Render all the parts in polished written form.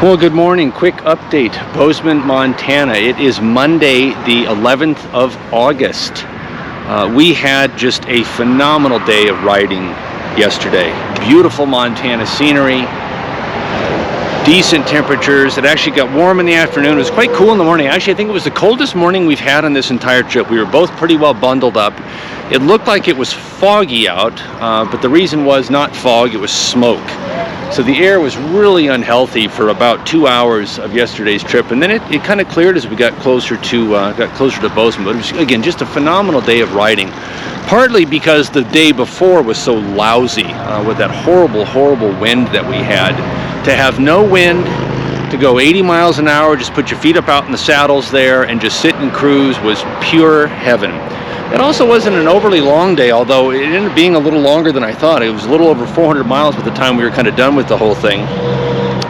Well, good morning. Quick update. Bozeman, Montana. It is Monday, the 11th of August. We had just a phenomenal day of riding yesterday. Beautiful Montana scenery, decent temperatures. It actually got warm in the afternoon. It was quite cool in the morning. Actually, I think it was the coldest morning we've had on this entire trip. We were both pretty well bundled up. It looked like it was foggy out, but the reason was not fog, it was smoke. So the air was really unhealthy for about 2 hours of yesterday's trip, and then it kind of cleared as we got closer to Bozeman. But it was, again, just a phenomenal day of riding, partly because the day before was so lousy with that horrible wind that we had. To have no wind, to go 80 miles an hour, just put your feet up out in the saddles there and just sit and cruise was pure heaven. It also wasn't an overly long day, although it ended up being a little longer than I thought. It was a little over 400 miles by the time we were kind of done with the whole thing.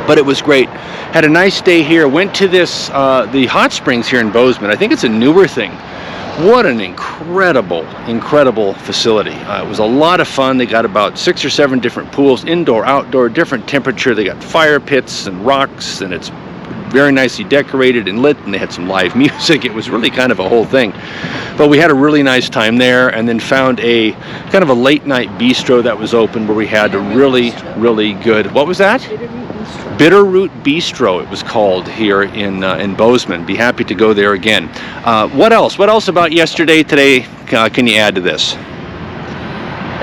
But it was great. Had a nice day here. Went to the hot springs here in Bozeman. I think it's a newer thing. What an incredible facility. It was a lot of fun. They got about 6 or 7 different pools, indoor, outdoor, different temperature. They got fire pits and rocks, and it's very nicely decorated and lit, and they had some live music. It was really kind of a whole thing. But we had a really nice time there, and then found a kind of a late night bistro that was open where we had a really good, what was that? Bitterroot Bistro, it was called here in Bozeman. Be happy to go there again. What else about yesterday, today can you add to this?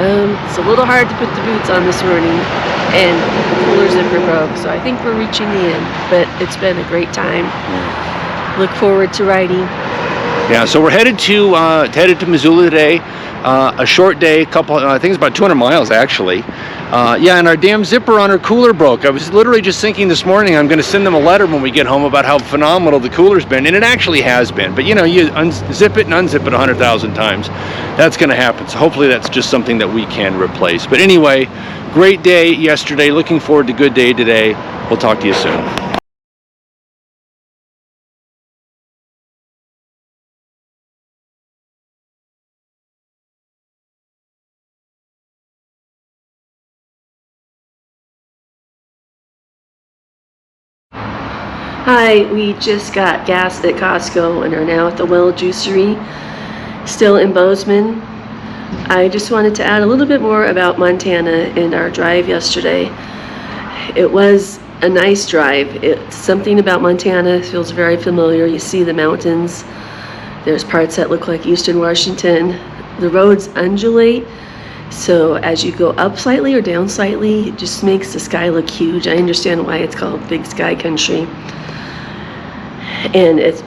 It's a little hard to put the boots on this morning, and the cooler zipper broke, so I think we're reaching the end, but it's been a great time. Look forward to riding. Yeah, so we're headed to Missoula today. A short day, I think it's about 200 miles actually. Yeah, and our damn zipper on our cooler broke. I was literally just thinking this morning I'm going to send them a letter when we get home about how phenomenal the cooler's been, and it actually has been. But you know, you zip it and unzip it 100,000 times. That's going to happen. So hopefully that's just something that we can replace. But anyway, great day yesterday. Looking forward to a good day today. We'll talk to you soon. Hi, we just got gas at Costco and are now at the Well Juicery, still in Bozeman. I just wanted to add a little bit more about Montana and our drive yesterday. It was a nice drive. It's something about Montana feels very familiar. You see the mountains. There's parts that look like Eastern Washington. The roads undulate, so as you go up slightly or down slightly, it just makes the sky look huge. I understand why it's called Big Sky Country. And it's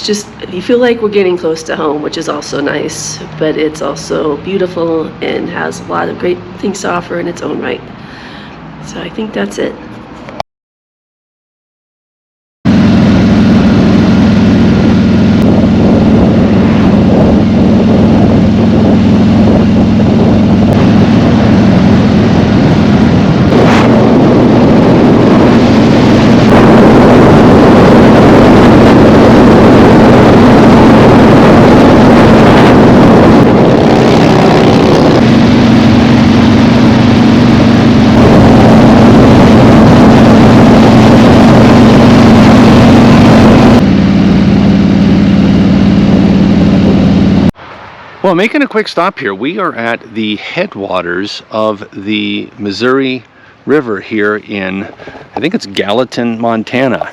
just, you feel like we're getting close to home, which is also nice, but it's also beautiful and has a lot of great things to offer in its own right. So I think that's it. Well, making a quick stop here, we are at the headwaters of the Missouri River here in, I think it's Gallatin, Montana.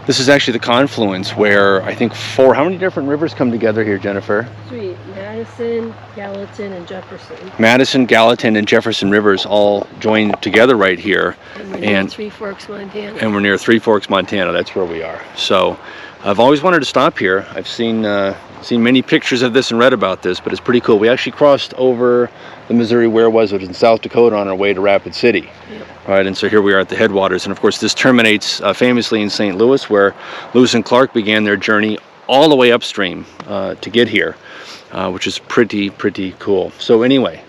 This is actually the confluence where I think how many different rivers come together here, Jennifer? 3, Madison, Gallatin, and Jefferson. Madison, Gallatin, and Jefferson rivers all join together right here. And we're near Three Forks, Montana. And we're near Three Forks, Montana. That's where we are. So I've always wanted to stop here. I've seen many pictures of this and read about this, but it's pretty cool. We actually crossed over the Missouri, it was in South Dakota, on our way to Rapid City. Yep. Right, and so here we are at the headwaters, and of course this terminates famously in St. Louis, where Lewis and Clark began their journey all the way upstream to get here, which is pretty cool. So anyway,